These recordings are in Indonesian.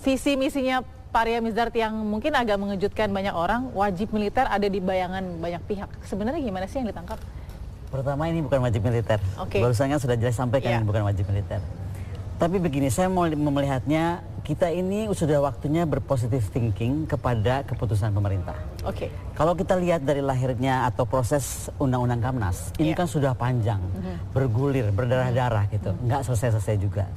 visi misinya Pak Ria Mizard yang mungkin agak mengejutkan banyak orang, wajib militer ada di bayangan banyak pihak. Sebenarnya gimana sih yang ditangkap? Pertama, ini bukan wajib militer. Barusan kan sudah jelas sampaikan ini bukan wajib militer. Tapi begini, saya mau melihatnya, kita ini sudah waktunya berpositif thinking kepada keputusan pemerintah. Kalau kita lihat dari lahirnya atau proses Undang-Undang Kamnas, ini kan sudah panjang, bergulir, berdarah-darah gitu, nggak selesai-selesai juga.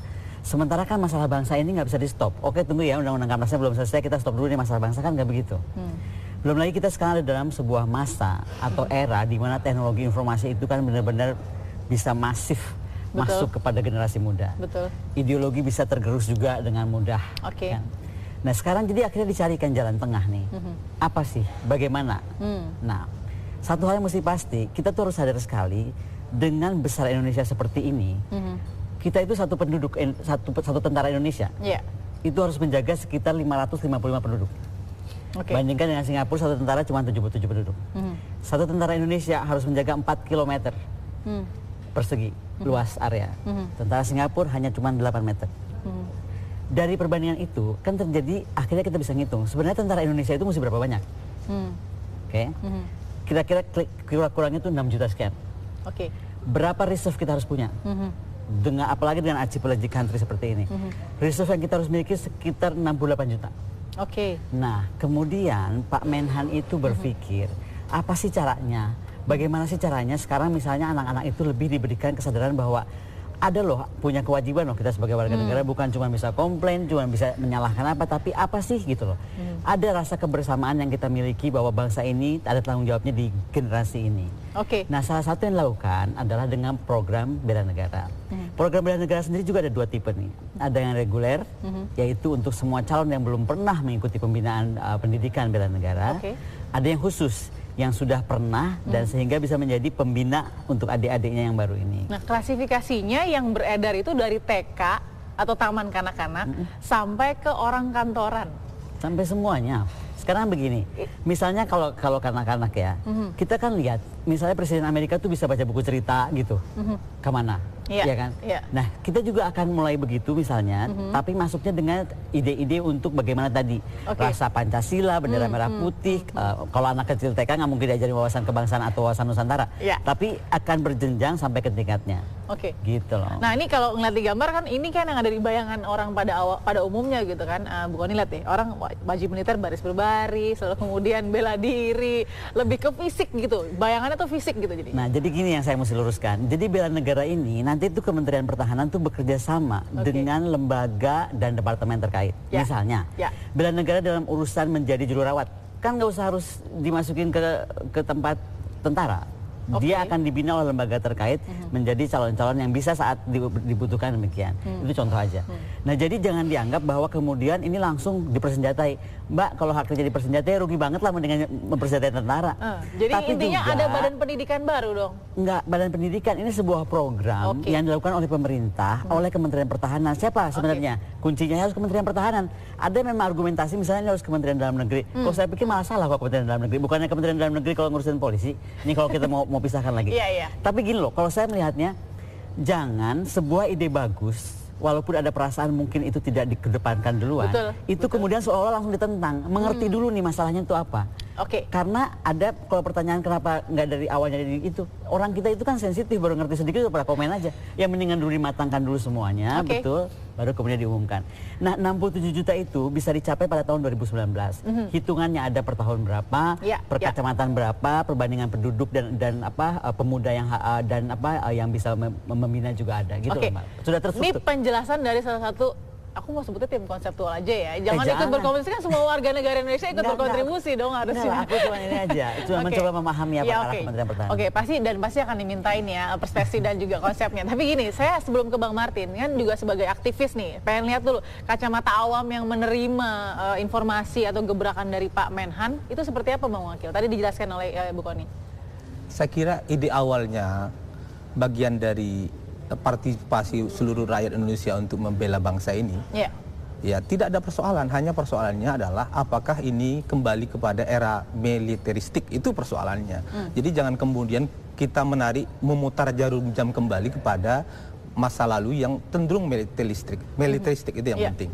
Sementara kan masalah bangsa ini nggak bisa di stop. Oke, tunggu ya, Undang-Undang Kamnasnya belum selesai, kita stop dulu nih masalah bangsa, kan nggak begitu. Belum lagi kita sekarang ada dalam sebuah masa atau era di mana teknologi informasi itu kan benar-benar bisa masif masuk kepada generasi muda. Ideologi bisa tergerus juga dengan mudah. Kan? Nah sekarang jadi akhirnya dicarikan jalan tengah nih. Apa sih? Bagaimana? Nah satu hal yang mesti pasti, kita tuh harus sadar sekali dengan besar Indonesia seperti ini, kita itu satu penduduk, satu tentara Indonesia, itu harus menjaga sekitar 555 penduduk. Bandingkan dengan Singapura, satu tentara cuma 77 penduduk. Satu tentara Indonesia harus menjaga 4 km persegi luas area. Tentara Singapura hanya cuma 8 meter. Dari perbandingan itu kan terjadi, akhirnya kita bisa ngitung sebenarnya tentara Indonesia itu mesti berapa banyak. Kira-kira kurang-kurangnya itu 6 juta sekian. Berapa reserve kita harus punya? Dengan apalagi dengan archipelagic country seperti ini. Reserve yang kita harus miliki sekitar 68 juta. Nah, kemudian Pak Menhan itu berpikir, apa sih caranya? Bagaimana sih caranya sekarang misalnya anak-anak itu lebih diberikan kesadaran bahwa ada loh, punya kewajiban loh kita sebagai warga negara, bukan cuma bisa komplain, cuma bisa menyalahkan apa, tapi apa sih gitu loh. Ada rasa kebersamaan yang kita miliki bahwa bangsa ini ada tanggung jawabnya di generasi ini. Nah, salah satu yang dilakukan adalah dengan program bela negara. Program bela negara sendiri juga ada 2 tipe nih. Ada yang reguler, yaitu untuk semua calon yang belum pernah mengikuti pembinaan pendidikan bela negara. Ada yang khusus, yang sudah pernah dan sehingga bisa menjadi pembina untuk adik-adiknya yang baru ini. Nah, klasifikasinya yang beredar itu dari TK atau taman kanak-kanak sampai ke orang kantoran. Sampai semuanya. Sekarang begini, misalnya kalau kanak-kanak ya, kita kan lihat, misalnya Presiden Amerika tuh bisa baca buku cerita gitu, kemana, ya kan? Nah, kita juga akan mulai begitu misalnya, tapi masuknya dengan ide-ide untuk bagaimana tadi, rasa Pancasila, bendera merah putih, kalau anak kecil TK nggak mungkin diajarin wawasan kebangsaan atau wawasan Nusantara, tapi akan berjenjang sampai ke tingkatnya. Gitu loh. Nah ini kalau ngeliat di gambar kan, ini kan yang ada di bayangan orang pada umumnya gitu kan, bukan lihat deh, orang wajib militer baris berbaris, lalu kemudian bela diri, lebih ke fisik gitu, bayangannya tuh fisik gitu jadi. Nah jadi gini yang saya mesti luruskan, jadi bela negara ini nanti itu Kementerian Pertahanan tuh bekerja sama dengan lembaga dan departemen terkait. Misalnya, bela negara dalam urusan menjadi juru rawat, kan nggak usah harus dimasukin ke tempat tentara. Dia akan dibina oleh lembaga terkait menjadi calon-calon yang bisa saat dibutuhkan demikian. Itu contoh aja. Nah jadi jangan dianggap bahwa kemudian ini langsung dipersenjatai. Mbak, kalau hak kerja dipersenjatai rugi banget lah dengan mempersenjatai tentara. Jadi tapi intinya juga, ada badan pendidikan baru dong? Enggak, badan pendidikan ini sebuah program yang dilakukan oleh pemerintah, oleh Kementerian Pertahanan. Siapa sebenarnya? Kuncinya harus Kementerian Pertahanan. Ada memang argumentasi misalnya harus Kementerian Dalam Negeri. Kok saya pikir malah salah kok Kementerian Dalam Negeri. Bukannya Kementerian Dalam Negeri kalau ngurusin polisi. Ini kalau kita mau pisahkan lagi. Tapi gini loh, kalau saya melihatnya, jangan sebuah ide bagus, walaupun ada perasaan mungkin itu tidak dikedepankan duluan, kemudian seolah-olah langsung ditentang. Mengerti dulu nih masalahnya itu apa. Karena ada, kalau pertanyaan kenapa nggak dari awalnya dari itu, orang kita itu kan sensitif, baru ngerti sedikit udah pada komen aja. Ya mendingan dulu dimatangkan dulu semuanya, betul, baru kemudian diumumkan. Nah 67 juta itu bisa dicapai pada tahun 2019. Hitungannya ada per tahun berapa, per kecamatan berapa, perbandingan penduduk dan pemuda yang bisa membina juga ada gitu loh, Mbak. Sudah terstruktur. Ini penjelasan dari salah satu, aku mau sebutnya tim konseptual aja ya. Jangan ikut berkontribusi, kan semua warga negara Indonesia ikut berkontribusi dong harusnya. Aku cuma ini aja, cuma mencoba memahami apa arah Kementerian Pertahanan. Pasti akan dimintain ya perspektif dan juga konsepnya. Tapi gini, saya sebelum ke Bang Martin kan juga sebagai aktivis nih, pengen lihat dulu kacamata awam yang menerima informasi atau gebrakan dari Pak Menhan itu seperti apa Bang Wakil? Tadi dijelaskan oleh Bu Kony. Saya kira ide awalnya bagian dari partisipasi seluruh rakyat Indonesia untuk membela bangsa ini, ya tidak ada persoalan. Hanya persoalannya adalah apakah ini kembali kepada era militeristik, itu persoalannya. Jadi jangan kemudian kita memutar jarum jam kembali kepada masa lalu yang cenderung militeristik itu yang penting.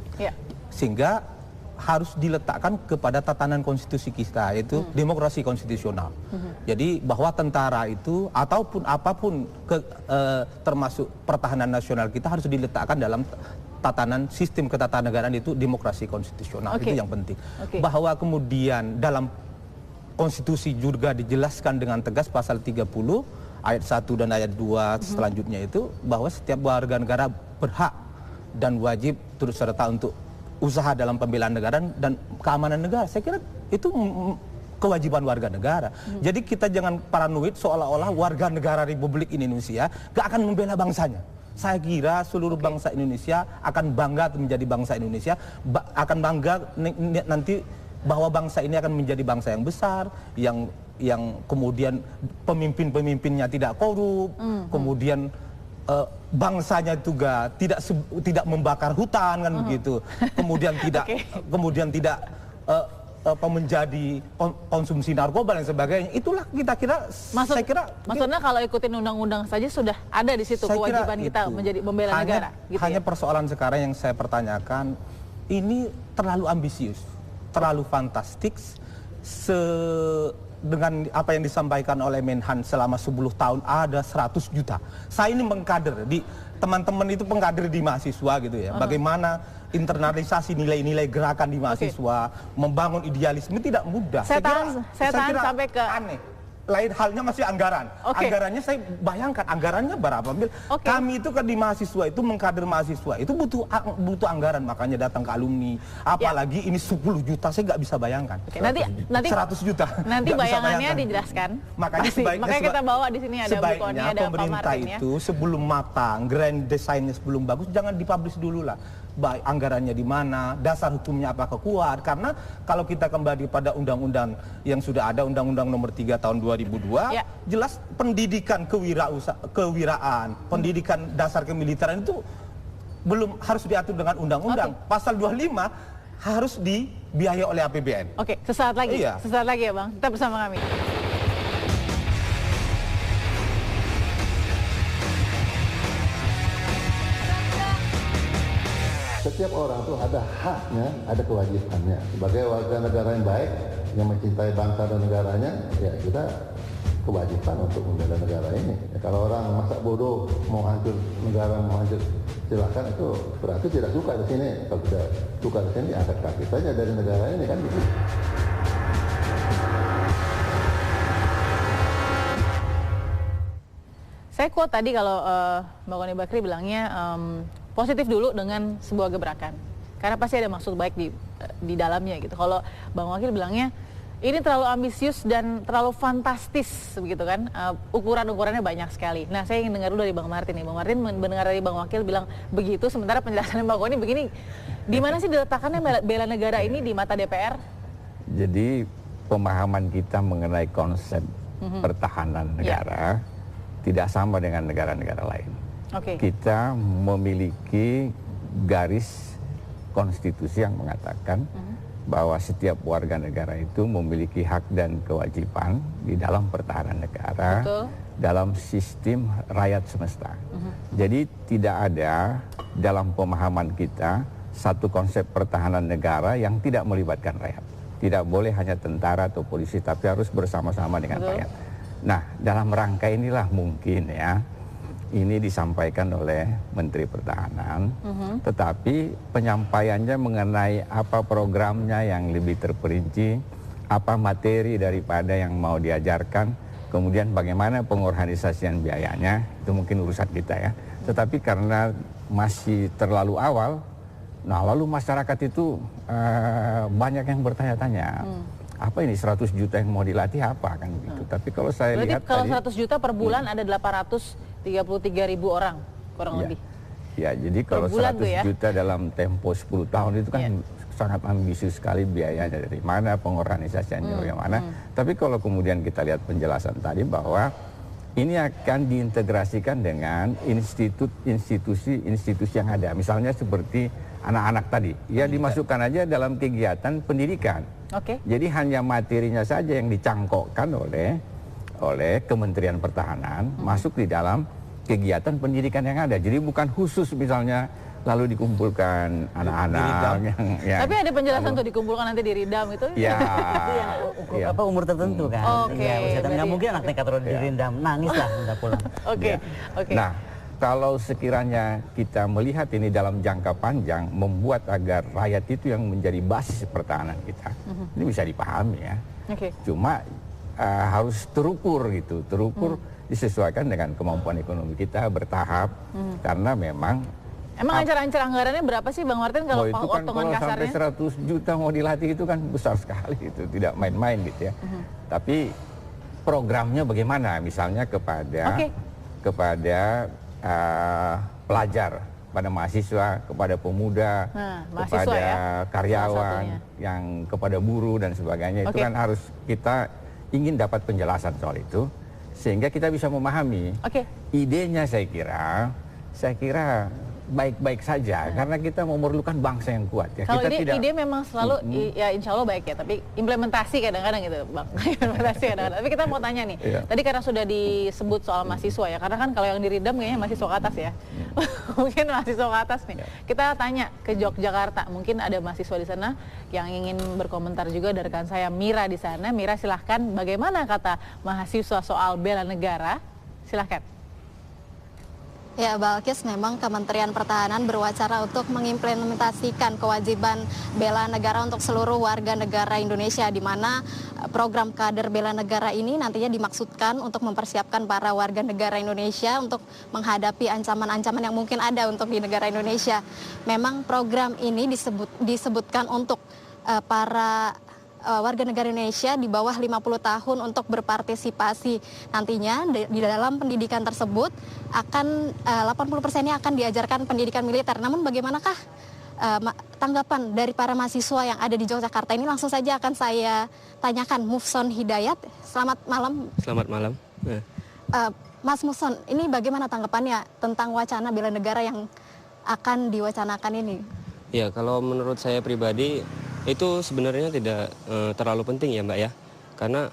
sehingga harus diletakkan kepada tatanan konstitusi kita, yaitu demokrasi konstitusional. Jadi bahwa tentara itu ataupun apapun termasuk pertahanan nasional kita harus diletakkan dalam tatanan sistem ketatanegaraan, itu demokrasi konstitusional. Itu yang penting. Bahwa kemudian dalam konstitusi juga dijelaskan dengan tegas pasal 30 ayat 1 dan ayat 2 selanjutnya itu bahwa setiap warga negara berhak dan wajib turut serta untuk usaha dalam pembelaan negara dan keamanan negara. Saya kira itu kewajiban warga negara. Jadi kita jangan paranoid seolah-olah warga negara Republik Indonesia gak akan membela bangsanya. Saya kira seluruh bangsa Indonesia akan bangga menjadi bangsa Indonesia, akan bangga nanti bahwa bangsa ini akan menjadi bangsa yang besar, yang kemudian pemimpin-pemimpinnya tidak korup, kemudian bangsanya juga tidak membakar hutan kan begitu, kemudian tidak menjadi konsumsi narkoba dan sebagainya. Itulah kita kira. Saya kira maksudnya kalau ikutin undang-undang saja sudah ada di situ kewajiban kita menjadi membela negara. Gitu hanya ya? Persoalan sekarang yang saya pertanyakan, ini terlalu ambisius, terlalu fantastik. Dengan apa yang disampaikan oleh Menhan selama 10 tahun ada 100 juta. Saya ini mengkader, teman-teman itu pengkader di mahasiswa gitu ya. Bagaimana internalisasi nilai-nilai gerakan di mahasiswa, membangun idealisme tidak mudah. Saya tahan sampai ke aneh. Lain halnya masih anggaran. Anggarannya saya bayangkan anggarannya berapa mil. Kami itu kan di mahasiswa itu mengkader mahasiswa itu butuh anggaran, makanya datang ke alumni. Apalagi ini 10 juta saya nggak bisa bayangkan. Nanti 100 juta. Nanti bayangannya dijelaskan. Makanya kita bawa di sini ada Bu Kony, ada pemerintah Pak Martin, itu sebelum matang, grand desainnya sebelum bagus jangan dipublish dulu lah. Baik anggarannya di mana, dasar hukumnya apakah kuat, karena kalau kita kembali pada undang-undang yang sudah ada, Undang-Undang Nomor 3 Tahun 2002, jelas pendidikan kewiraan, pendidikan dasar kemiliteran itu belum harus diatur dengan undang-undang. Pasal 25 harus dibiayai oleh APBN. Sesaat lagi. Sesaat lagi ya Bang, tetap bersama kami. Setiap orang itu ada haknya, ada kewajibannya. Sebagai warga negara yang baik, yang mencintai bangsa dan negaranya, ya kita kewajiban untuk membela negara ini. Ya, kalau orang masa bodoh mau hancur negara, mau hancur, silakan, itu berarti tidak suka di sini. Kalau tidak suka di sini, angkat kaki saja dari negara ini kan gitu. Saya quote tadi kalau Mbak Kony Bakri bilangnya positif dulu dengan sebuah gebrakan, karena pasti ada maksud baik di dalamnya gitu. Kalau Bang Wakil bilangnya ini terlalu ambisius dan terlalu fantastis begitu kan, ukuran-ukurannya banyak sekali. Nah, saya ingin dengar dulu dari Bang Martin nih. Bang Martin mendengar dari Bang Wakil bilang begitu, sementara penjelasannya Mbak Kony begini. Di mana sih diletakkannya bela negara ini di mata DPR? Jadi pemahaman kita mengenai konsep pertahanan negara tidak sama dengan negara-negara lain. Kita memiliki garis konstitusi yang mengatakan bahwa setiap warga negara itu memiliki hak dan kewajiban di dalam pertahanan negara, dalam sistem rakyat semesta. Jadi tidak ada dalam pemahaman kita satu konsep pertahanan negara yang tidak melibatkan rakyat. Tidak boleh hanya tentara atau polisi, tapi harus bersama-sama dengan rakyat. Nah, dalam rangka inilah mungkin ya, ini disampaikan oleh Menteri Pertahanan, tetapi penyampaiannya mengenai apa programnya yang lebih terperinci, apa materi daripada yang mau diajarkan, kemudian bagaimana pengorganisasian biayanya, itu mungkin urusan kita ya. Tetapi karena masih terlalu awal, nah lalu masyarakat itu banyak yang bertanya-tanya. Apa ini 100 juta yang mau dilatih apa kan gitu. Tapi kalau saya berarti lihat kalau tadi, 100 juta per bulan ada 833.000 orang kurang lebih. Ya, jadi kalau 100 juta dalam tempo 10 tahun itu kan sangat ambisius sekali biayanya, dari mana pengorganisasiannya bagaimana. Tapi kalau kemudian kita lihat penjelasan tadi bahwa ini akan diintegrasikan dengan institusi yang ada. Misalnya seperti anak-anak tadi, ya dimasukkan aja dalam kegiatan pendidikan. Jadi hanya materinya saja yang dicangkokkan oleh Kementerian Pertahanan masuk di dalam kegiatan pendidikan yang ada. Jadi bukan khusus misalnya lalu dikumpulkan anak-anak yang tapi ada penjelasan tuh dikumpulkan nanti di Ridam itu ya, apa umur tertentu kan. Nggak mungkin anak nekat di Ridam nangis lah udah pulang. Nah, kalau sekiranya kita melihat ini dalam jangka panjang, membuat agar rakyat itu yang menjadi basis pertahanan kita, ini bisa dipahami ya. Cuma harus terukur gitu, disesuaikan dengan kemampuan ekonomi kita bertahap, karena memang emang ancar-ancar anggarannya berapa sih Bang Martin kalau itu kan potongan kasarnya? Sampai 100 juta mau dilatih itu kan besar sekali, itu tidak main-main gitu ya. Tapi programnya bagaimana? Misalnya kepada pelajar, pada mahasiswa, kepada pemuda, kepada karyawan, yang kepada buruh dan sebagainya. Itu kan harus kita ingin dapat penjelasan soal itu sehingga kita bisa memahami. Idenya saya kira baik-baik saja karena kita memerlukan bangsa yang kuat ya. Kalau kita ide memang selalu ya insya Allah baik ya, tapi implementasi kadang-kadang gitu Bang. Implementasi kadang-kadang. Tapi kita mau tanya nih, tadi karena sudah disebut soal mahasiswa ya, karena kan kalau yang di Ridam kayaknya mahasiswa ke atas ya. Mungkin mahasiswa ke atas nih. Kita tanya ke Yogyakarta, mungkin ada mahasiswa di sana yang ingin berkomentar juga. Dari rekan saya Mira di sana. Mira silahkan, bagaimana kata mahasiswa soal bela negara? Silahkan. Ya, Balkis, memang Kementerian Pertahanan berwacana untuk mengimplementasikan kewajiban bela negara untuk seluruh warga negara Indonesia, di mana program kader bela negara ini nantinya dimaksudkan untuk mempersiapkan para warga negara Indonesia untuk menghadapi ancaman-ancaman yang mungkin ada untuk di negara Indonesia. Memang program ini disebutkan untuk para warga negara Indonesia di bawah 50 tahun untuk berpartisipasi. Nantinya di dalam pendidikan tersebut akan 80%-nya akan diajarkan pendidikan militer. Namun bagaimanakah tanggapan dari para mahasiswa yang ada di Yogyakarta ini? Langsung saja akan saya tanyakan Mufson Hidayat. Selamat malam. Selamat malam. Mas Mufson, ini bagaimana tanggapannya tentang wacana bela negara yang akan diwacanakan ini? Ya, kalau menurut saya pribadi itu sebenarnya tidak terlalu penting ya Mbak ya, karena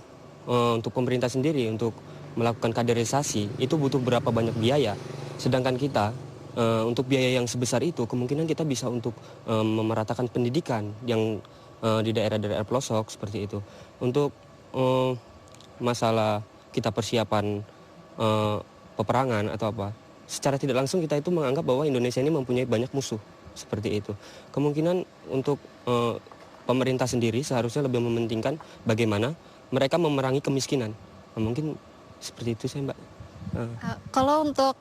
untuk pemerintah sendiri untuk melakukan kaderisasi itu butuh berapa banyak biaya, sedangkan kita untuk biaya yang sebesar itu kemungkinan kita bisa untuk memeratakan pendidikan yang di daerah-daerah pelosok seperti itu. Untuk masalah kita persiapan peperangan atau apa, secara tidak langsung kita itu menganggap bahwa Indonesia ini mempunyai banyak musuh seperti itu. Kemungkinan untuk pemerintah sendiri seharusnya lebih mementingkan bagaimana mereka memerangi kemiskinan. Nah, mungkin seperti itu saya Mbak. Kalau untuk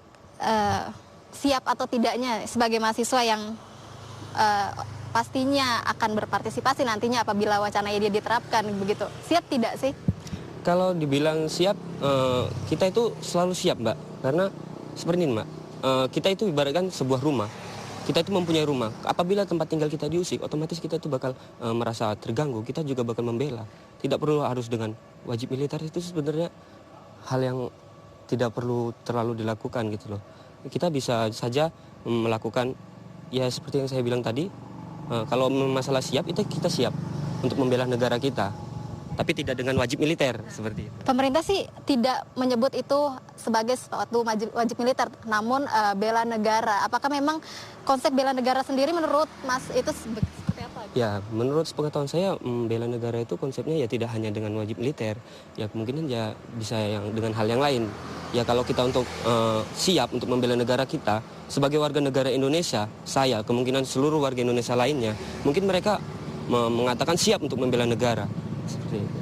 siap atau tidaknya sebagai mahasiswa yang pastinya akan berpartisipasi nantinya apabila wacana ini diterapkan, begitu, siap tidak sih? Kalau dibilang siap, kita itu selalu siap Mbak, karena seperti ini Mbak, kita itu ibaratkan sebuah rumah. Kita itu mempunyai rumah, apabila tempat tinggal kita diusik, otomatis kita itu bakal merasa terganggu, kita juga bakal membela. Tidak perlu harus dengan wajib militer, itu sebenarnya hal yang tidak perlu terlalu dilakukan gitu loh. Kita bisa saja melakukan, ya seperti yang saya bilang tadi, kalau masalah siap, itu kita siap untuk membela negara kita. Tapi tidak dengan wajib militer seperti itu. Pemerintah sih tidak menyebut itu sebagai suatu wajib militer, namun bela negara. Apakah memang konsep bela negara sendiri menurut Mas itu seperti apa? Ya, menurut sepengetahuan saya bela negara itu konsepnya ya tidak hanya dengan wajib militer. Ya kemungkinan ya bisa yang dengan hal yang lain. Ya kalau kita untuk siap untuk membela negara kita sebagai warga negara Indonesia, saya kemungkinan seluruh warga Indonesia lainnya, mungkin mereka mengatakan siap untuk membela negara. Seperti itu.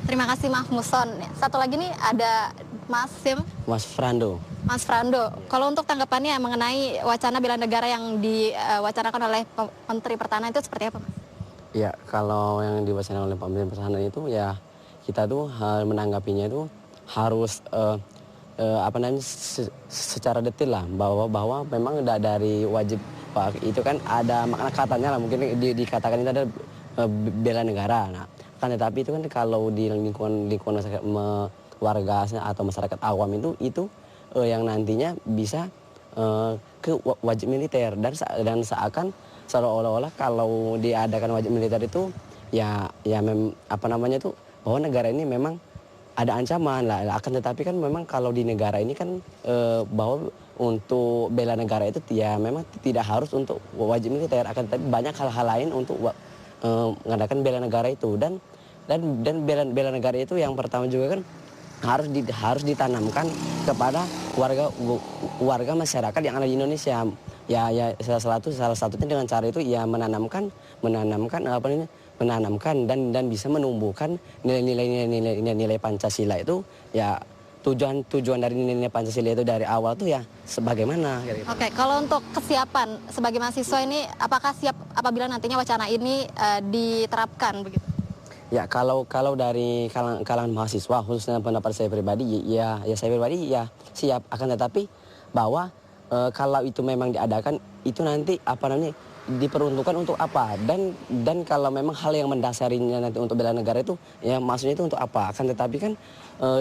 Terima kasih Mas Muson. Satu lagi nih ada Mas Sim. Mas Frando. Mas Frando, kalau untuk tanggapannya mengenai wacana bela negara yang diwacanakan oleh Menteri Pertahanan itu seperti apa Mas? Ya, kalau yang diwacanakan oleh Pak Menteri Pertahanan itu ya kita tuh menanggapinya itu harus secara detail lah, bahwa memang dari wajib Pak itu kan ada makna katanya lah, mungkin dikatakan itu ada bela negara. Nah, kan tetapi itu kan kalau di lingkungan masyarakat warga atau masyarakat awam itu yang nantinya bisa ke wajib militer, dan seakan seolah-olah kalau diadakan wajib militer itu bahwa negara ini memang ada ancaman lah. Akan tetapi kan memang kalau di negara ini kan bahwa untuk bela negara itu ya memang tidak harus untuk wajib militer, akan tetapi banyak hal-hal lain untuk mengadakan bela negara itu dan bela negara itu yang pertama juga kan harus ditanamkan kepada warga masyarakat yang ada di Indonesia. Ya salah satunya dengan cara itu ya menanamkan dan bisa menumbuhkan nilai Pancasila itu ya tujuan dari nilai Pancasila itu dari awal tuh ya sebagaimana. Oke, kalau untuk kesiapan sebagai mahasiswa ini apakah siap apabila nantinya wacana ini diterapkan begitu? Ya kalau dari kalangan mahasiswa khususnya pendapat saya pribadi ya saya pribadi ya siap, akan tetapi bahwa kalau itu memang diadakan itu nanti diperuntukkan untuk apa dan kalau memang hal yang mendasarinya nanti untuk bela negara itu ya maksudnya itu untuk apa, akan tetapi kan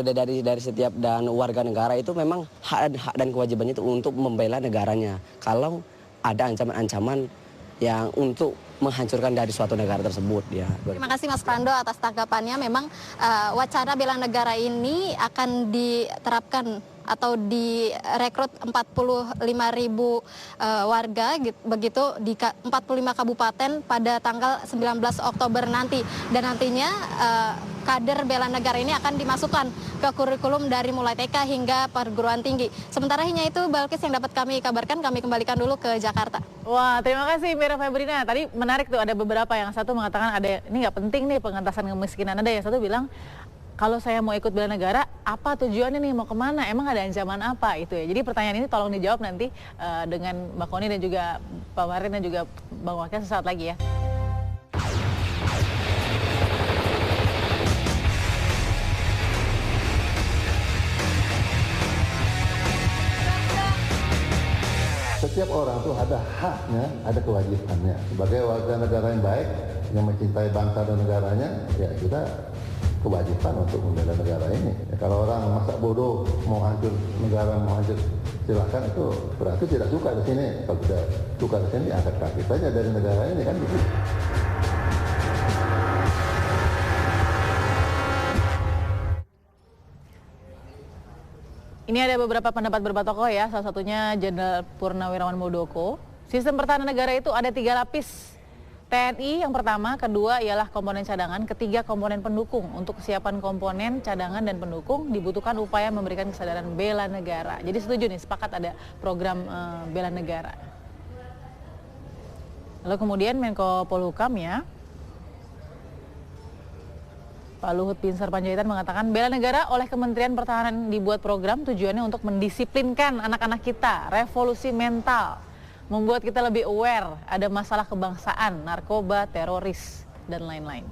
dari setiap dan warga negara itu memang hak dan kewajibannya itu untuk membela negaranya kalau ada ancaman-ancaman yang untuk menghancurkan dari suatu negara tersebut ya. Terima kasih Mas Prando atas tanggapannya. Memang wacana bela negara ini akan diterapkan atau direkrut 45.000 warga begitu di 45 kabupaten pada tanggal 19 Oktober nanti, dan nantinya kader bela negara ini akan dimasukkan ke kurikulum dari mulai TK hingga perguruan tinggi. Sementara hanya itu Balkis yang dapat kami kabarkan, kami kembalikan dulu ke Jakarta. Wah, terima kasih Mira Febrina. Tadi menarik tuh, ada beberapa yang satu mengatakan ada ini nggak penting nih pengentasan kemiskinan, ada yang satu bilang kalau saya mau ikut bela negara, apa tujuannya nih, mau kemana, emang ada ancaman apa itu ya. Jadi pertanyaan ini tolong dijawab nanti dengan Mbak Koni dan juga Pak Marin dan juga Bang Wakil sesaat lagi ya. Setiap orang tuh ada haknya, ada kewajibannya. Sebagai warga negara yang baik, yang mencintai bangsa dan negaranya, ya kita kewajiban untuk membela negara ini. Ya, kalau orang masa bodoh mau hancur negara, mau hancur, silakan, itu berarti tidak suka di sini. Kalau tidak suka di sini, angkat kaki saja dari negara ini kan begitu. Ini ada beberapa pendapat bertokoh ya, salah satunya Jenderal Purnawirawan Muldoko. Sistem pertahanan negara itu ada 3 lapis. TNI yang pertama, kedua ialah komponen cadangan, ketiga komponen pendukung. Untuk kesiapan komponen cadangan dan pendukung dibutuhkan upaya memberikan kesadaran bela negara. Jadi setuju nih, sepakat ada program bela negara. Lalu kemudian Menko Polhukam ya, Pak Luhut Binsar Panjaitan mengatakan bela negara oleh Kementerian Pertahanan dibuat program tujuannya untuk mendisiplinkan anak-anak kita, revolusi mental, membuat kita lebih aware ada masalah kebangsaan, narkoba, teroris, dan lain-lain.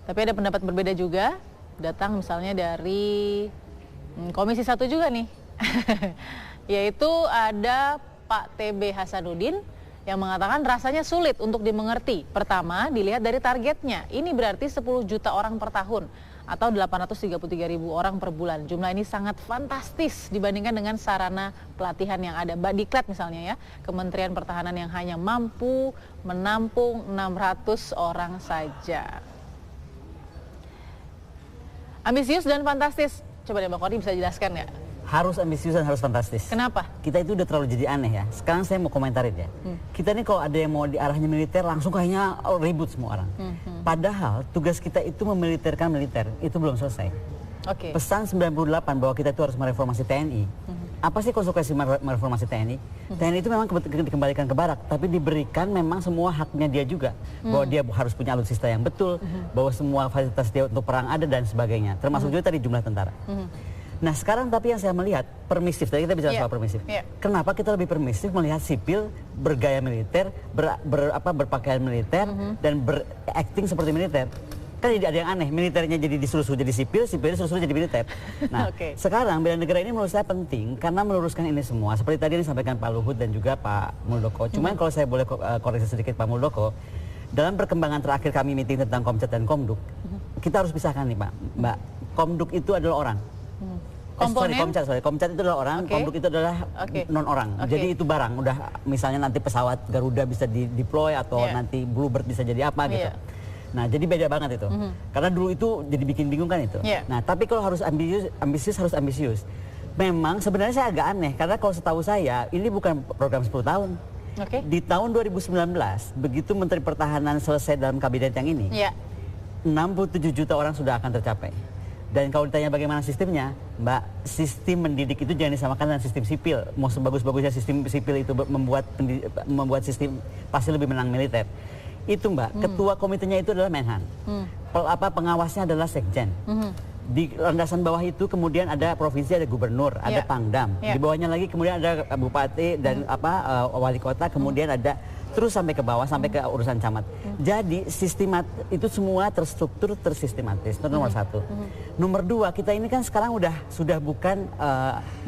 Tapi ada pendapat berbeda juga, datang misalnya dari Komisi 1 juga nih, yaitu ada Pak TB Hasanuddin yang mengatakan rasanya sulit untuk dimengerti. Pertama, dilihat dari targetnya. Ini berarti 10 juta orang per tahun atau 833.000 orang per bulan. Jumlah ini sangat fantastis dibandingkan dengan sarana pelatihan yang ada. Diklat misalnya ya, Kementerian Pertahanan yang hanya mampu menampung 600 orang saja. Ambisius dan fantastis. Coba deh Mbak Koni bisa jelaskan nggak? Harus ambisius dan harus fantastis. Kenapa? Kita itu udah terlalu jadi aneh ya. Sekarang saya mau komentarin ya. Kita ini kalau ada yang mau diarahnya militer langsung kayaknya ribut semua orang. Padahal tugas kita itu memiliterkan militer itu belum selesai. Pesan 98 bahwa kita itu harus mereformasi TNI. Apa sih konsekuensi mereformasi TNI? TNI itu memang dikembalikan ke barak, tapi diberikan memang semua haknya dia juga. Bahwa dia harus punya alutsista yang betul, bahwa semua fasilitas dia untuk perang ada dan sebagainya. Termasuk juga tadi jumlah tentara. Nah sekarang tapi yang saya melihat permisif, tadi kita bicara soal permisif. Kenapa kita lebih permisif melihat sipil bergaya militer, berpakaian militer dan berakting seperti militer? Kan jadi ada yang aneh, militernya jadi disuruh-suruh jadi sipil, sipilnya disuruh-suruh jadi militer. Nah sekarang bela negara ini menurut saya penting karena meluruskan ini semua. Seperti tadi yang disampaikan Pak Luhut dan juga Pak Muldoko. Cuman kalau saya boleh koreksi sedikit Pak Muldoko, dalam perkembangan terakhir kami meeting tentang Komcat dan Komduk, kita harus pisahkan nih Mbak. Komduk itu adalah orang. Komcat itu adalah orang, Komduk itu adalah non orang. Jadi itu barang. Udah misalnya nanti pesawat Garuda bisa deploy atau nanti Bluebird bisa jadi apa gitu. Nah, jadi beda banget itu. Karena dulu itu jadi bikin bingung kan itu. Nah, tapi kalau harus ambisius harus ambisius. Memang sebenarnya saya agak aneh karena kalau setahu saya ini bukan program 10 tahun. Di tahun 2019 begitu Menteri Pertahanan selesai dalam kabinet yang ini, 67 juta orang sudah akan tercapai. Dan kalau ditanya bagaimana sistemnya, Mbak, sistem mendidik itu jangan disamakan dengan sistem sipil. Mau sebagus-bagusnya sistem sipil itu membuat sistem pasti lebih menang militer. Itu Mbak, ketua komitenya itu adalah Menhan. Pengawasnya adalah Sekjen. Di landasan bawah itu kemudian ada provinsi, ada gubernur, ada pangdam. Di bawahnya lagi kemudian ada bupati dan wali kota, kemudian ada terus sampai ke bawah sampai ke urusan camat. Jadi itu semua terstruktur, tersistematis. Itu nomor satu. Nomor dua, kita ini kan sekarang sudah bukan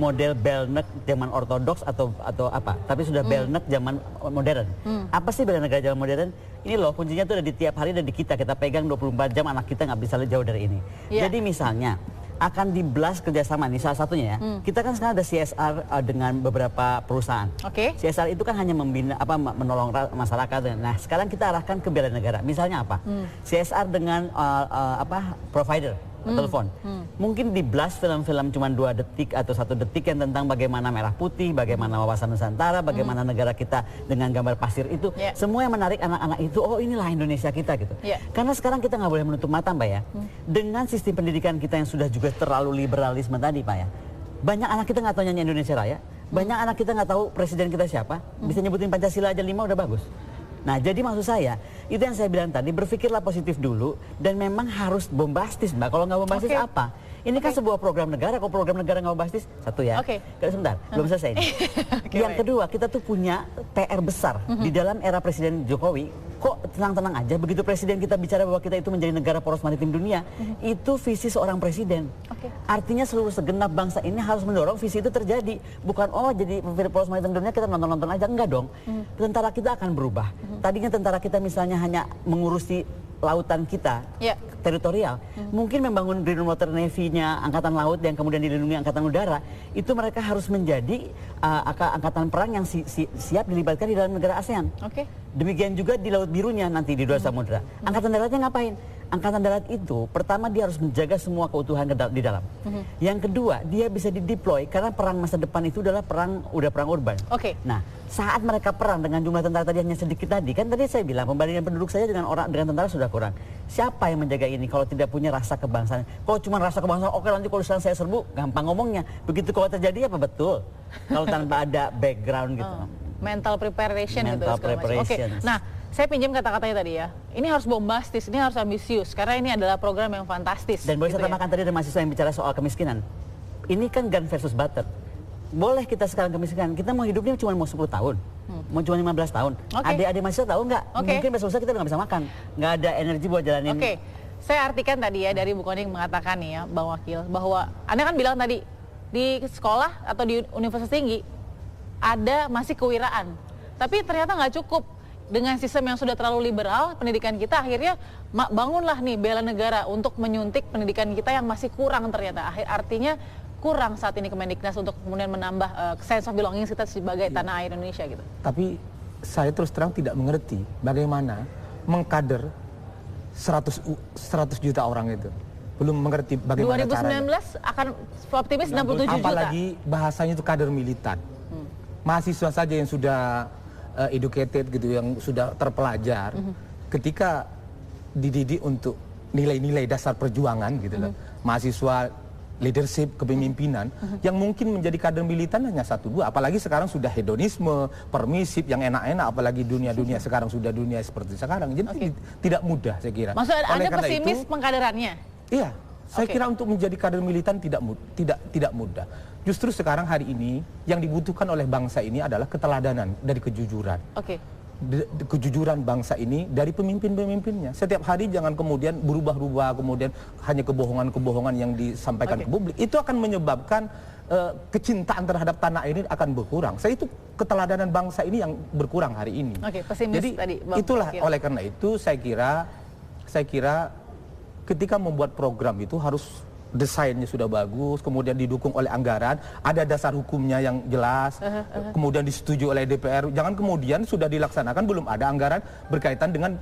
model Belnek zaman ortodoks atau apa, tapi sudah Belnek zaman modern. Apa sih bela negara zaman modern? Ini loh kuncinya tuh ada di tiap hari dan di kita pegang 24 jam, anak kita nggak bisa jauh dari ini. Jadi misalnya akan di blast kerjasama nih salah satunya ya. Kita kan sekarang ada CSR dengan beberapa perusahaan. CSR itu kan hanya membina menolong masyarakat. Nah, sekarang kita arahkan ke bela negara. Misalnya apa? CSR dengan provider telepon. Mungkin di blast film-film cuma 2 detik atau 1 detik yang tentang bagaimana merah putih, bagaimana wawasan Nusantara, bagaimana negara kita dengan gambar pasir itu. Semua yang menarik anak-anak itu, oh inilah Indonesia kita gitu. Karena sekarang kita nggak boleh menutup mata Mbak ya. Dengan sistem pendidikan kita yang sudah juga terlalu liberalisme tadi Pak ya. Banyak anak kita nggak tahu nyanyi Indonesia Raya. Banyak anak kita nggak tahu presiden kita siapa. Bisa nyebutin Pancasila aja 5 udah bagus. Nah, jadi maksud saya, itu yang saya bilang tadi, berpikirlah positif dulu dan memang harus bombastis, Mbak. Kalau nggak bombastis apa? Ini kan sebuah program negara, kalau program negara nggak bombastis, satu ya. Sebentar, belum selesai ini. Yang kedua, kita tuh punya PR besar di dalam era Presiden Jokowi. Kok tenang-tenang aja, begitu presiden kita bicara bahwa kita itu menjadi negara poros maritim dunia, itu visi seorang presiden. Artinya seluruh segenap bangsa ini harus mendorong visi itu terjadi. Bukan, oh jadi poros maritim dunia kita nonton-nonton aja, enggak dong. Tentara kita akan berubah. Tadinya tentara kita misalnya hanya mengurusi lautan kita, teritorial. Mungkin membangun Green Water Navy-nya Angkatan Laut yang kemudian dilindungi Angkatan Udara, itu mereka harus menjadi angkatan perang yang siap dilibatkan di dalam negara ASEAN. Demikian juga di Laut Birunya nanti di Dua Samudra. Angkatan Daratnya ngapain? Angkatan Darat itu pertama dia harus menjaga semua keutuhan di dalam. Yang kedua, dia bisa dideploy karena perang masa depan itu adalah perang urban. Nah, saat mereka perang dengan jumlah tentara tadi hanya sedikit tadi, kan tadi saya bilang pembandingan penduduk saya dengan tentara sudah kurang. Siapa yang menjaga ini kalau tidak punya rasa kebangsaan? Kalau cuma rasa kebangsaan, oke nanti kalau saya serbu, gampang ngomongnya. Begitu kalau terjadi apa betul? Kalau tanpa ada background gitu. Mental preparation gitu. Nah, saya pinjam kata-katanya tadi ya. Ini harus bombastis, ini harus ambisius karena ini adalah program yang fantastis. Dan boleh saya tambahkan tadi ada mahasiswa yang bicara soal kemiskinan. Ini kan gun versus butter. Boleh kita sekarang kemiskinan, kita mau hidupnya cuma mau 10 tahun. Mau cuma 15 tahun. Adik-adik mahasiswa tahu nggak? Mungkin besok lusa kita nggak bisa makan. Nggak ada energi buat jalanin. Saya artikan tadi ya dari Bu Koning mengatakan nih ya, Bang Wakil, bahwa Anda kan bilang tadi di sekolah atau di universitas tinggi ada masih kewiraan. Tapi ternyata nggak cukup. Dengan sistem yang sudah terlalu liberal, pendidikan kita akhirnya bangunlah nih bela negara untuk menyuntik pendidikan kita yang masih kurang ternyata. Artinya kurang saat ini Kemendiknas untuk kemudian menambah sense of belonging kita sebagai tanah air Indonesia gitu. Tapi saya terus terang tidak mengerti bagaimana mengkader 100 juta orang itu. Belum mengerti bagaimana 2019 caranya. Akan optimis 67 juta. Apalagi bahasanya itu kader militan. Mahasiswa saja yang sudah educated gitu, yang sudah terpelajar, ketika dididik untuk nilai-nilai dasar perjuangan gitu loh, mahasiswa leadership, kepemimpinan, yang mungkin menjadi kader militan hanya 1-2, apalagi sekarang sudah hedonisme, permisif, yang enak-enak, apalagi dunia sekarang sudah dunia seperti sekarang, jadi tidak mudah saya kira. Maksudnya Anda pesimis pengkaderannya? Iya, saya kira untuk menjadi kader militan tidak mudah. Justru sekarang hari ini yang dibutuhkan oleh bangsa ini adalah keteladanan dari kejujuran. Kejujuran bangsa ini dari pemimpin-pemimpinnya. Setiap hari jangan kemudian berubah-ubah, kemudian hanya kebohongan-kebohongan yang disampaikan ke publik. Itu akan menyebabkan kecintaan terhadap tanah ini akan berkurang. Saya itu keteladanan bangsa ini yang berkurang hari ini. Jadi tadi, itulah oleh karena itu saya kira ketika membuat program itu harus desainnya sudah bagus, kemudian didukung oleh anggaran, ada dasar hukumnya yang jelas, kemudian disetujui oleh DPR. Jangan kemudian sudah dilaksanakan belum ada anggaran berkaitan dengan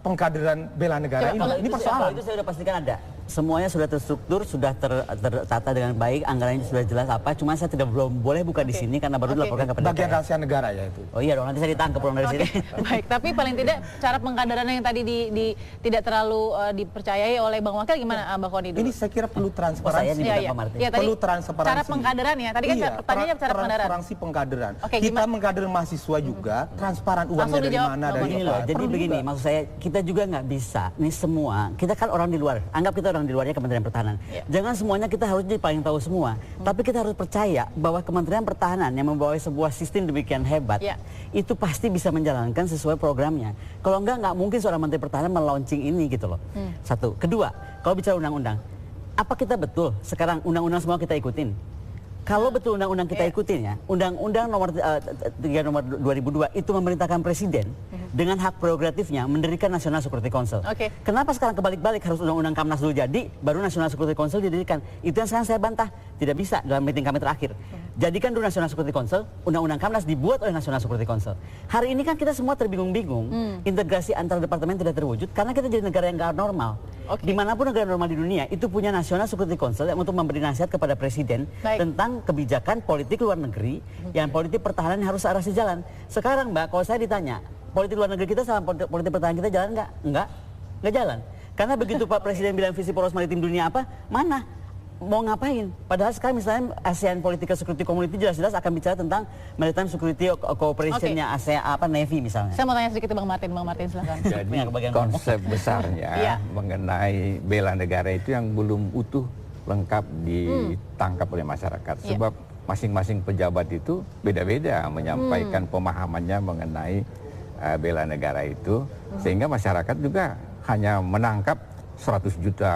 pengkaderan bela negara ini persoalan. Itu saya sudah pastikan ada. Semuanya sudah terstruktur, sudah tertata dengan baik, anggarannya sudah jelas apa. Cuma saya belum boleh buka di sini karena baru dilaporkan kepada bagian rahasia negara ya itu. Oh iya dong, nanti saya ditangkap pulang dari sini. Baik, tapi paling tidak cara pengkaderan yang tadi tidak terlalu dipercayai oleh Bang Wakil gimana, Mbak Koni dulu? Ini saya kira perlu transparansi. Perlu transparansi. Cara pengkaderan ya. Tadi kan pertanyaannya cara pengkaderan. Transparansi pengkaderan. Kita mengkader mahasiswa juga transparan uangnya dari mana dari apa. Jadi begini, maksud saya kita juga nggak bisa. Ini semua kita kan orang di luar. Anggap kita orang di luarnya Kementerian Pertahanan. Jangan semuanya kita harus jadi paling tahu semua. Tapi kita harus percaya bahwa Kementerian Pertahanan yang membawa sebuah sistem demikian hebat, itu pasti bisa menjalankan sesuai programnya. Kalau nggak mungkin seorang Menteri Pertahanan melaunching ini gitu loh. Satu. Kedua, kalau bicara undang-undang, apa kita betul sekarang undang-undang semua kita ikutin? Kalau betul undang-undang kita ikutin ya, Undang-Undang nomor 3 nomor 2002 itu memerintahkan presiden dengan hak prerogatifnya mendirikan National Security Council. Kenapa sekarang kebalik-balik harus Undang-Undang Kamnas dulu jadi, baru National Security Council didirikan? Itu yang sekarang saya bantah. Tidak bisa dalam meeting kami terakhir. Jadikan dulu National Security Council, Undang-Undang Kamnas dibuat oleh National Security Council. Hari ini kan kita semua terbingung-bingung, integrasi antar departemen tidak terwujud karena kita jadi negara yang nggak normal. Dimanapun negara normal di dunia itu punya National Security Council yang untuk memberi nasihat kepada presiden tentang kebijakan politik luar negeri yang politik pertahanan yang harus arah sejalan. Sekarang Mbak, kalau saya ditanya, politik luar negeri kita sama politik pertahanan kita jalan nggak? Nggak jalan. Karena begitu Pak Presiden bilang visi poros maritim dunia apa, mana? Mau ngapain? Padahal sekarang misalnya ASEAN Political Security Community jelas-jelas akan bicara tentang maritime security cooperation-nya ASEAN navy misalnya. Saya mau tanya sedikit Bang Martin silakan. Jadi konsep besarnya mengenai bela negara itu yang belum utuh lengkap ditangkap oleh masyarakat. Sebab masing-masing pejabat itu beda-beda menyampaikan pemahamannya mengenai bela negara itu, sehingga masyarakat juga hanya menangkap 100 juta.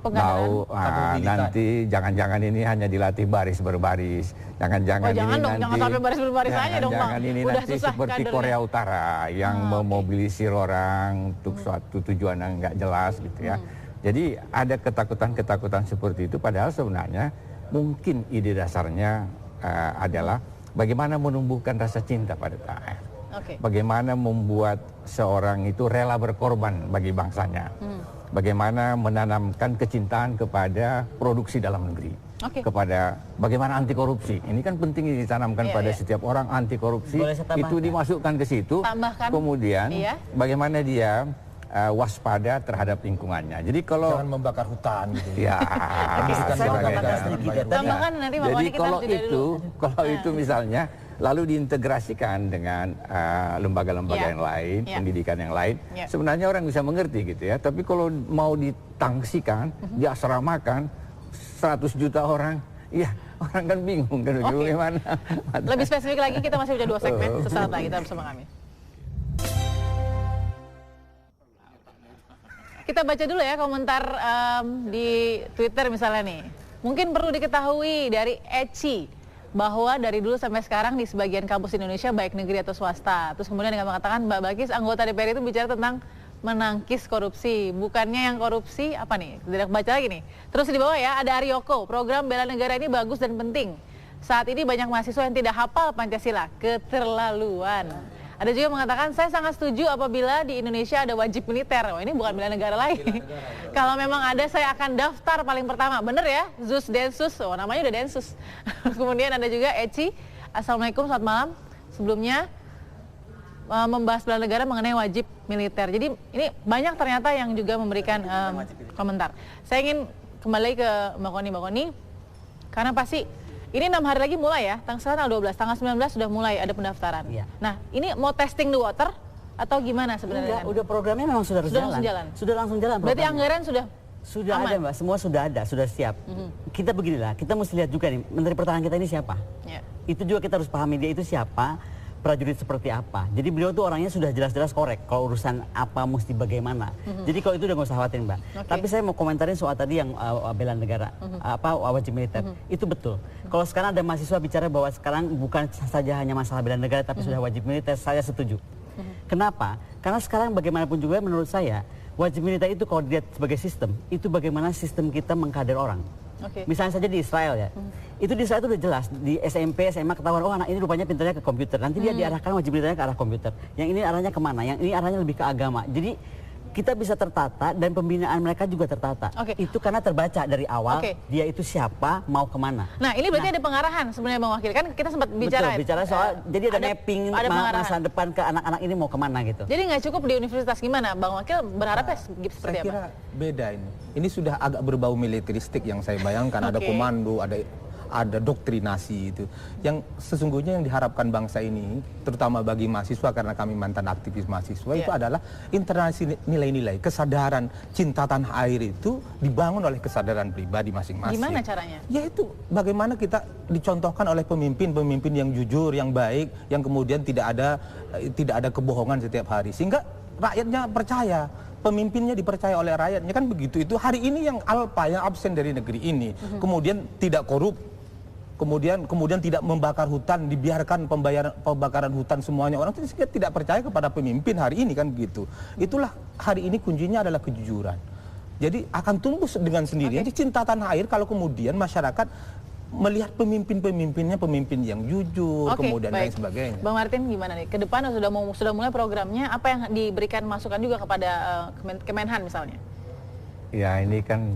Tahu nanti jangan-jangan ini hanya dilatih baris berbaris, jangan-jangan ini nanti jangan sampai baris berbaris aja dong Bang. Jangan ini nanti seperti Korea Utara yang memobilisir orang untuk suatu tujuan yang nggak jelas gitu ya. Jadi ada ketakutan-ketakutan seperti itu, padahal sebenarnya mungkin ide dasarnya adalah bagaimana menumbuhkan rasa cinta pada tanah air. Bagaimana membuat seorang itu rela berkorban bagi bangsanya. Bagaimana menanamkan kecintaan kepada produksi dalam negeri, kepada bagaimana anti korupsi. Ini kan penting ditanamkan pada setiap orang, anti korupsi itu dimasukkan ke situ. Kemudian bagaimana dia waspada terhadap lingkungannya. Jadi kalau jangan membakar hutan gitu. Ya. Jadi kalau itu misalnya lalu diintegrasikan dengan lembaga-lembaga yang lain, pendidikan yang lain, sebenarnya orang bisa mengerti gitu ya. Tapi kalau mau ditangsikan, diasramakan 100 juta orang, ya orang kan bingung kan bagaimana. Lebih spesifik lagi, kita masih punya 2 segmen, sesaat lagi tetap bersama kami. Kita baca dulu ya komentar di Twitter misalnya nih. Mungkin perlu diketahui dari Eci bahwa dari dulu sampai sekarang di sebagian kampus Indonesia baik negeri atau swasta. Terus kemudian dengan mengatakan Mbak Bakis anggota DPR itu bicara tentang menangkis korupsi, bukannya yang korupsi apa nih? Tidak baca lagi nih. Terus di bawah ya ada Aryoko, program bela negara ini bagus dan penting. Saat ini banyak mahasiswa yang tidak hafal Pancasila, keterlaluan. Ada juga mengatakan, saya sangat setuju apabila di Indonesia ada wajib militer. Oh, ini bukan bela negara lagi. Kalau memang ada, saya akan daftar paling pertama. Bener ya? Zus Densus. Oh, namanya udah Densus. Kemudian ada juga Eci. Assalamualaikum, selamat malam. Sebelumnya, membahas bela negara mengenai wajib militer. Jadi, ini banyak ternyata yang juga memberikan komentar. Saya ingin kembali ke Mbak Koni. Karena pasti ini 6 hari lagi mulai ya, tanggal 12, tanggal 19 sudah mulai ada pendaftaran. Nah, ini mau testing the water atau gimana sebenarnya? Udah programnya memang sudah jalan. Sudah langsung jalan. Berarti anggaran sudah aman? Ada Mbak, semua sudah ada, sudah siap. Kita beginilah, kita mesti lihat juga nih, Menteri Pertahanan kita ini siapa? Itu juga kita harus pahami dia itu siapa, prajurit seperti apa. Jadi beliau tuh orangnya sudah jelas-jelas korek kalau urusan apa mesti bagaimana. Jadi kalau itu udah nggak usah khawatir Mbak. Tapi saya mau komentarin soal tadi yang bela negara, wajib militer. Itu betul. Kalau sekarang ada mahasiswa bicara bahwa sekarang bukan saja hanya masalah bela negara tapi sudah wajib militer, saya setuju. Kenapa? Karena sekarang bagaimanapun juga menurut saya wajib militer itu kalau dilihat sebagai sistem, itu bagaimana sistem kita mengkader orang. Misalnya saja di Israel ya. Itu di Israel itu udah jelas, di SMP, SMA ketahuan, oh anak ini rupanya pintarnya ke komputer. Nanti dia diarahkan wajib militernya ke arah komputer. Yang ini arahnya kemana, yang ini arahnya lebih ke agama. Jadi kita bisa tertata dan pembinaan mereka juga tertata. Itu karena terbaca dari awal dia itu siapa, mau kemana. Nah ini berarti ada pengarahan sebenarnya Bang Wakil. Kan kita sempat bicara. Betul, bicara soal jadi ada mapping masa depan ke anak-anak ini mau kemana gitu. Jadi nggak cukup di universitas, gimana Bang Wakil berharapnya seperti apa? Saya kira beda ini. Ini sudah agak berbau militeristik yang saya bayangkan. Ada komando, ada doktrinasi itu. Yang sesungguhnya yang diharapkan bangsa ini, terutama bagi mahasiswa karena kami mantan aktivis mahasiswa, itu adalah internasi nilai-nilai, kesadaran cinta tanah air itu dibangun oleh kesadaran pribadi masing-masing. Gimana caranya? Yaitu bagaimana kita dicontohkan oleh pemimpin-pemimpin yang jujur, yang baik, yang kemudian tidak ada kebohongan setiap hari, sehingga rakyatnya percaya. Pemimpinnya dipercaya oleh rakyatnya, kan begitu. Itu hari ini yang alpa, yang absen dari negeri ini, kemudian tidak korup, kemudian tidak membakar hutan, dibiarkan pembakaran hutan semuanya orang itu tidak percaya kepada pemimpin hari ini, kan begitu. Itulah hari ini kuncinya adalah kejujuran. Jadi akan tumbuh dengan sendirinya cinta tanah air kalau kemudian masyarakat melihat pemimpin-pemimpinnya pemimpin yang jujur, kemudian lain sebagainya. Bang Martin gimana nih? Ke depan sudah mulai programnya, apa yang diberikan masukan juga kepada Kemenhan misalnya? Ya ini kan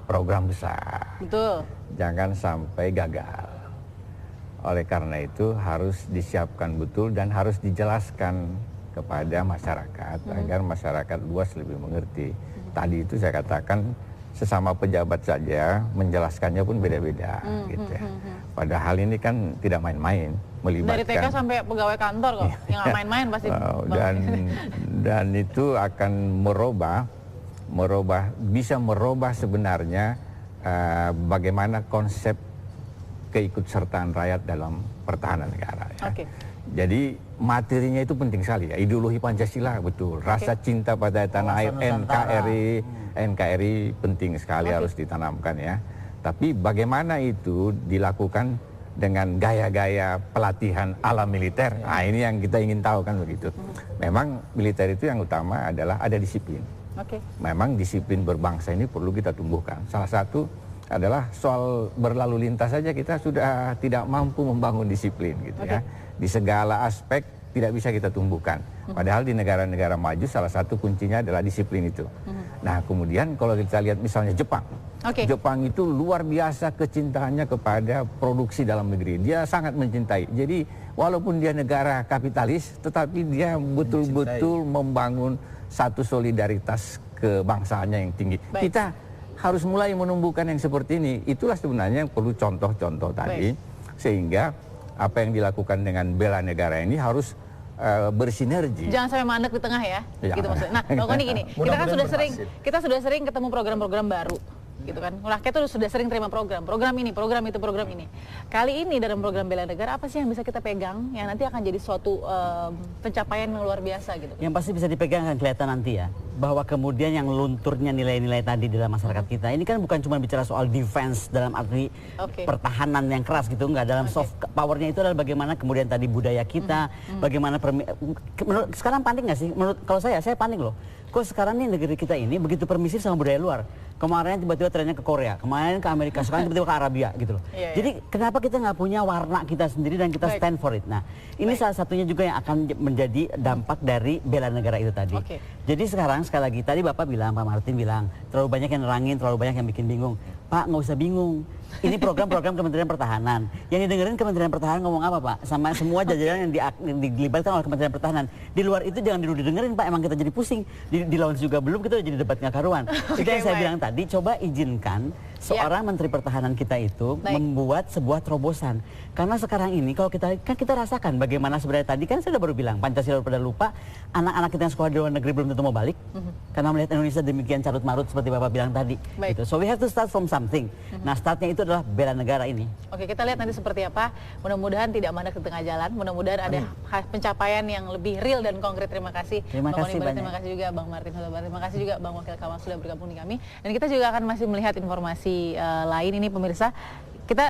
program besar. Betul. Jangan sampai gagal. Oleh karena itu harus disiapkan betul dan harus dijelaskan kepada masyarakat agar masyarakat luas lebih mengerti. Tadi itu saya katakan sesama pejabat saja menjelaskannya pun beda-beda gitu ya. Padahal ini kan tidak main-main, melibatkan dari TK sampai pegawai kantor kok, yang nggak main-main pasti. Dan itu akan bisa merubah sebenarnya bagaimana konsep keikutsertaan rakyat dalam pertahanan negara ya. Jadi materinya itu penting sekali ya, ideologi Pancasila betul, rasa cinta pada tanah air, NKRI penting sekali harus ditanamkan ya. Tapi bagaimana itu dilakukan dengan gaya-gaya pelatihan ala militer, nah ini yang kita ingin tahu kan begitu. Memang militer itu yang utama adalah ada disiplin. Memang disiplin berbangsa ini perlu kita tumbuhkan. Salah satu adalah soal berlalu lintas saja kita sudah tidak mampu membangun disiplin gitu ya. Di segala aspek tidak bisa kita tumbuhkan. Padahal di negara-negara maju salah satu kuncinya adalah disiplin itu. Nah kemudian kalau kita lihat misalnya Jepang. Jepang itu luar biasa kecintaannya kepada produksi dalam negeri. Dia sangat mencintai. Jadi walaupun dia negara kapitalis tetapi dia betul-betul membangun satu solidaritas kebangsaannya yang tinggi. Kita harus mulai menumbuhkan yang seperti ini. Itulah sebenarnya yang perlu contoh-contoh tadi. Sehingga apa yang dilakukan dengan bela negara ini harus bersinergi. Jangan sampai mandek di tengah ya. Gitu maksudnya. Nah, Bang Koni gini, kita kan sudah sering ketemu program-program baru. Gitu kan. Rakyat itu sudah sering terima program ini, program itu, program ini. Kali ini dalam program bela negara apa sih yang bisa kita pegang yang nanti akan jadi suatu pencapaian yang luar biasa gitu? Yang pasti bisa dipegang akan kelihatan nanti ya, bahwa kemudian yang lunturnya nilai-nilai tadi dalam masyarakat kita ini kan bukan cuma bicara soal defense dalam arti pertahanan yang keras gitu, enggak, dalam soft powernya itu adalah bagaimana kemudian tadi budaya kita, bagaimana sekarang panik nggak sih? Kalau saya panik loh. Kok sekarang nih negeri kita ini begitu permisif sama budaya luar. Kemarin tiba-tiba trennya ke Korea, kemarin ke Amerika, sekarang tiba-tiba ke Arabia gitu loh. Jadi kenapa kita nggak punya warna kita sendiri dan kita stand for it? Nah ini salah satunya juga yang akan menjadi dampak dari bela negara itu tadi. Jadi sekarang sekali lagi tadi Bapak bilang, Pak Martin bilang terlalu banyak yang nerangin, terlalu banyak yang bikin bingung. Pak nggak usah bingung. Ini program-program Kementerian Pertahanan. Yang didengerin Kementerian Pertahanan ngomong apa Pak? Sama semua jajaran yang dilibatkan oleh Kementerian Pertahanan. Di luar itu jangan didengerin Pak, emang kita jadi pusing. Di launch juga belum, kita jadi debat nggak karuan. Itu yang saya bilang tadi, coba izinkan seorang Menteri Pertahanan kita itu membuat sebuah terobosan. Karena sekarang ini kalau kita rasakan bagaimana sebenarnya tadi kan saya sudah baru bilang, Pancasila pada lupa, anak-anak kita yang sekolah di luar negeri belum tentu mau balik. Karena melihat Indonesia demikian carut marut seperti Bapak bilang tadi. Gitu. So we have to start from something. Nah startnya itu adalah bela negara ini. Oke, kita lihat nanti seperti apa. Mudah-mudahan tidak mandek di tengah jalan. Mudah-mudahan ada pencapaian yang lebih real dan konkret. Terima kasih. Terima kasih banyak. Terima kasih juga Bang Martin. Terima kasih juga Bang Wakil Kamal sudah bergabung di kami. Dan kita juga akan masih melihat informasi lain ini pemirsa.